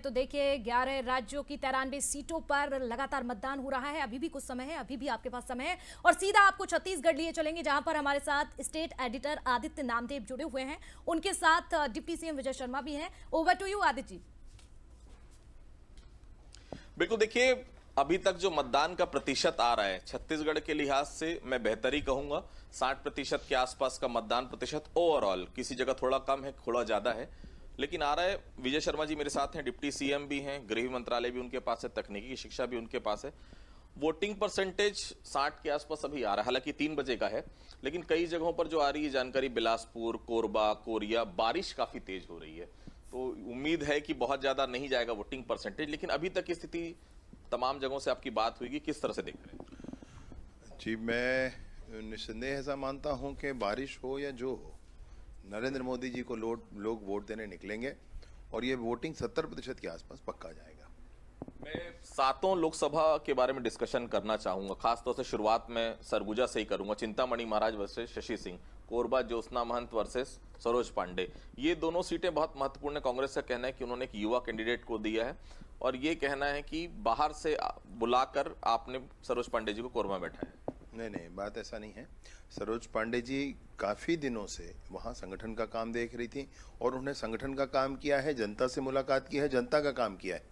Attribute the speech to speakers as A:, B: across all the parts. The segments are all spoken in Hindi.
A: तो देखिए 11 राज्यों की 93 सीटों पर लगातार मतदान हो रहा है। अभी भी कुछ समय है, अभी भी आपके पास समय है और सीधा आपको छत्तीसगढ़ लिए चलेंगे, जहां पर हमारे साथ स्टेट एडिटर आदित्य नामदेव जुड़े हुए हैं। उनके साथ डिप्टी सीएम विजय शर्मा भी हैं। Over to you Aditya ji.
B: बिल्कुल, देखिए अभी तक जो मतदान का प्रतिशत आ रहा है छत्तीसगढ़ के लिहाज से मैं बेहतर ही कहूंगा। 60% के आसपास का मतदान प्रतिशत ओवरऑल, किसी जगह थोड़ा कम है, थोड़ा ज्यादा है, लेकिन आ रहा है। विजय शर्मा जी मेरे साथ हैं, डिप्टी सीएम भी हैं, गृह मंत्रालय भी उनके पास है, तकनीकी शिक्षा भी उनके पास है। वोटिंग परसेंटेज 60 के आसपास अभी आ रहा है, हालांकि 3 बजे का है, लेकिन कई जगहों पर जो आ रही है जानकारी, बिलासपुर, कोरबा, कोरिया, बारिश काफी तेज हो रही है, तो उम्मीद है कि बहुत ज्यादा नहीं जाएगा वोटिंग परसेंटेज। लेकिन अभी तक की स्थिति तमाम जगहों से आपकी बात हुई, किस तरह से देख रहे हैं?
C: जी, मैं निस्संदेह ऐसा मानता हूं कि बारिश हो या जो हो, नरेंद्र मोदी जी को लोग वोट देने निकलेंगे और ये वोटिंग 70% के आसपास पक्का जाएगा।
B: मैं 7 लोकसभा के बारे में डिस्कशन करना चाहूंगा, खासतौर से शुरुआत में सरगुजा से ही करूंगा। चिंतामणि महाराज वर्सेस शशि सिंह, कोरबा ज्योत्सना महंत वर्सेस सरोज पांडे, ये दोनों सीटें बहुत महत्वपूर्ण है। कांग्रेस का कहना है कि उन्होंने एक युवा कैंडिडेट को दिया है और ये कहना है कि बाहर से बुलाकर आपने सरोज पांडे जी को कोरबा बैठाया।
C: नहीं, बात ऐसा नहीं है। सरोज पांडे जी काफी दिनों से वहां संगठन का काम देख रही थी और उन्होंने संगठन का काम किया है, जनता से मुलाकात की है, जनता का काम किया है,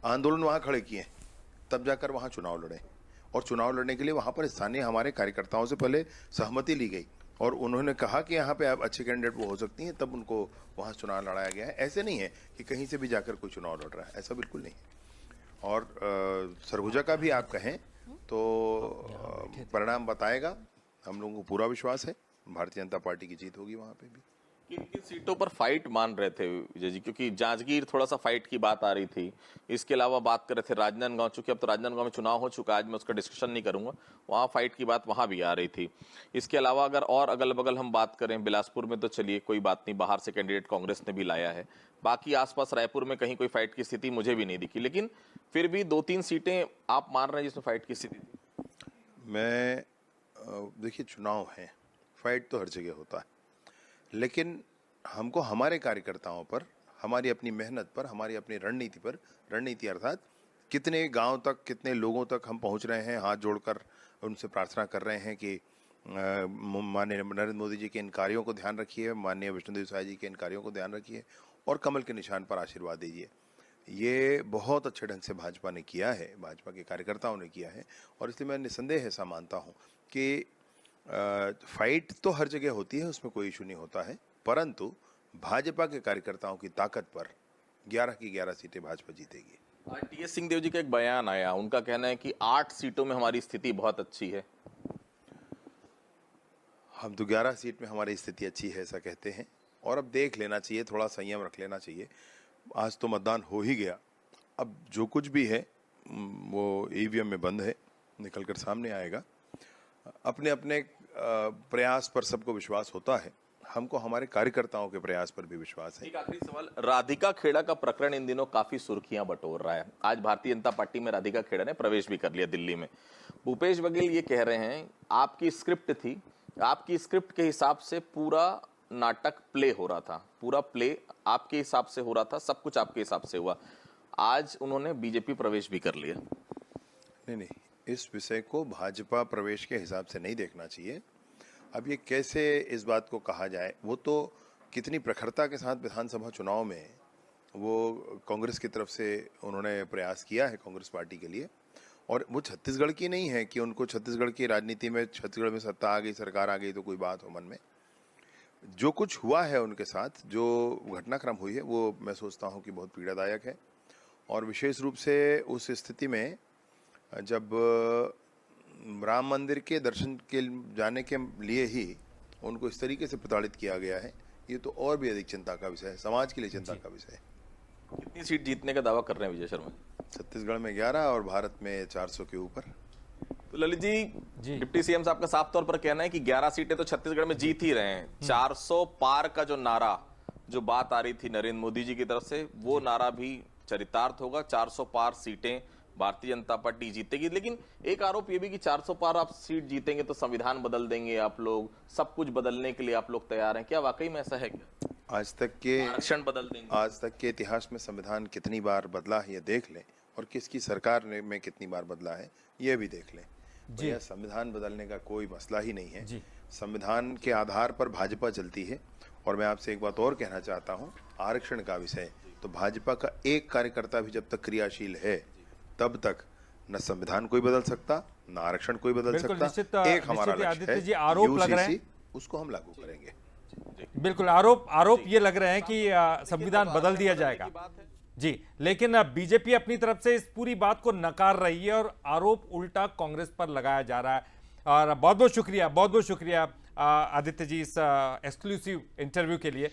C: आंदोलन वहां खड़े किए, तब जाकर वहां चुनाव लड़े और चुनाव लड़ने के लिए वहां पर स्थानीय हमारे कार्यकर्ताओं से पहले सहमति ली गई और उन्होंने कहा कि यहाँ पे आप अच्छे कैंडिडेट वो हो सकती हैं, तब उनको वहाँ चुनाव लड़ाया गया है। ऐसे नहीं है कि कहीं से भी जाकर कोई चुनाव लड़ रहा है, ऐसा बिल्कुल नहीं है। और सरगुजा का भी आप कहें तो परिणाम बताएगा, हम लोगों को पूरा विश्वास है भारतीय जनता पार्टी की जीत होगी वहाँ पे भी।
B: किन किन सीटों पर फाइट मान रहे थे विजय जी? क्योंकि जांजगीर थोड़ा सा फाइट की बात आ रही थी, इसके अलावा बात कर रहे थे राजनांदगांव, चूंकि अब तो राजनांदगांव में चुनाव हो चुका है, आज मैं उसका डिस्कशन नहीं करूंगा, वहां फाइट की बात वहां भी आ रही थी। इसके अलावा अगर और अगल बगल हम बात करें, बिलासपुर में तो चलिए कोई बात नहीं, बाहर से कैंडिडेट कांग्रेस ने भी लाया है, बाकी आसपास रायपुर में कहीं कोई फाइट की स्थिति मुझे भी नहीं दिखी, लेकिन फिर भी 2-3 सीटें आप मान रहे हैं जिसमें फाइट की स्थिति थी।
C: मैं देखिए, चुनाव है, फाइट तो हर जगह होता है, लेकिन हमको हमारे कार्यकर्ताओं पर, हमारी अपनी मेहनत पर, हमारी अपनी रणनीति पर, रणनीति अर्थात कितने गांव तक, कितने लोगों तक हम पहुंच रहे हैं, हाथ जोड़कर उनसे प्रार्थना कर रहे हैं कि माननीय नरेंद्र मोदी जी के इन कार्यों को ध्यान रखिए, माननीय विष्णुदेव साय जी के इन कार्यों को ध्यान रखिए और कमल के निशान पर आशीर्वाद दीजिए। ये बहुत अच्छे ढंग से भाजपा ने किया है, भाजपा के कार्यकर्ताओं ने किया है और इसलिए मैं निस्संदेह ऐसा मानता हूँ कि फाइट तो हर जगह होती है, उसमें कोई इशू नहीं होता है, परंतु भाजपा के कार्यकर्ताओं की ताकत पर 11 की 11 सीटें भाजपा जीतेगी।
B: आज टीएस सिंहदेव जी का एक बयान आया, उनका कहना है कि 8 सीटों में हमारी स्थिति बहुत अच्छी है।
C: हम तो 11 सीट में हमारी स्थिति अच्छी है ऐसा कहते हैं और अब देख लेना चाहिए, थोड़ा संयम रख लेना चाहिए। आज तो मतदान हो ही गया, अब जो कुछ भी है वो ईवीएम में बंद है, निकल कर सामने आएगा। अपने अपने प्रयास पर सबको विश्वास होता है, हमको हमारे कार्यकर्ताओं के प्रयास पर भी विश्वास है।
B: एक आखिरी सवाल, राधिका खेड़ा का प्रकरण इन दिनों काफी सुर्खियां बटोर रहा है। आज भारतीय जनता पार्टी में राधिका खेड़ा ने प्रवेश भी कर लिया दिल्ली में। भूपेश बघेल ये कह रहे हैं आपकी स्क्रिप्ट थी, आपकी स्क्रिप्ट के हिसाब से पूरा नाटक प्ले हो रहा था, पूरा प्ले आपके हिसाब से हो रहा था, सब कुछ आपके हिसाब से हुआ। आज उन्होंने बीजेपी प्रवेश भी कर लिया।
C: नहीं, इस विषय को भाजपा प्रवेश के हिसाब से नहीं देखना चाहिए। अब ये कैसे इस बात को कहा जाए, वो तो कितनी प्रखरता के साथ विधानसभा चुनाव में वो कांग्रेस की तरफ से उन्होंने प्रयास किया है कांग्रेस पार्टी के लिए, और वो छत्तीसगढ़ की नहीं है कि उनको छत्तीसगढ़ की राजनीति में, छत्तीसगढ़ में सत्ता आ गई, सरकार आ गई तो कोई बात हो मन में। जो कुछ हुआ है उनके साथ, जो घटनाक्रम हुई है, वो मैं सोचता हूँ कि बहुत पीड़ादायक है और विशेष रूप से उस स्थिति में जब राम मंदिर के दर्शन के जाने के लिए ही उनको इस तरीके से प्रताड़ित किया गया है, ये तो और भी अधिक चिंता का विषय है, समाज के लिए चिंता का विषय है।
B: कितनी सीट जीतने का दावा कर रहे हैं विजय शर्मा?
C: छत्तीसगढ़ में 11 और भारत में 400 के ऊपर।
B: तो ललित जी, डिप्टी सीएम साहब का साफ तौर पर कहना है कि 11 सीटें तो छत्तीसगढ़ में जीत ही रहे हैं। 400 पार का जो नारा, जो बात आ रही थी नरेंद्र मोदी जी की तरफ से, वो नारा भी चरितार्थ होगा। 400 पार सीटें भारतीय जनता पार्टी जीतेगी। लेकिन एक आरोप ये भी कि 400 पार आप सीट जीतेंगे तो संविधान बदल देंगे आप लोग, सब कुछ बदलने के लिए आप लोग तैयार हैं, क्या वाकई में ऐसा है क्या?
C: आज तक के
B: आरक्षण बदल देंगे?
C: आज तक के इतिहास में संविधान कितनी बार बदला है ये देख लें, और किसकी सरकार ने में कितनी बार बदला है ये भी देख लें। भैया संविधान बदलने का कोई मसला ही नहीं है। संविधान के आधार पर भाजपा चलती है। और मैं आपसे एक बात और कहना चाहता हूं, आरक्षण का विषय, तो भाजपा का एक कार्यकर्ता भी जब तक क्रियाशील है तब तक न संविधान कोई बदल सकता, न आरक्षण कोई बदल सकता। एक हमारा लक्ष्य है,
D: आरोप लग रहे हैं,
C: उसको हम लागू करेंगे।
D: बिल्कुल आरोप ये लग रहे हैं कि संविधान बदल दिया जाएगा जी, लेकिन बीजेपी अपनी तरफ से इस पूरी बात को नकार रही है और आरोप उल्टा कांग्रेस पर लगाया जा रहा है। और बहुत बहुत शुक्रिया आदित्य जी इस एक्सक्लूसिव इंटरव्यू के लिए।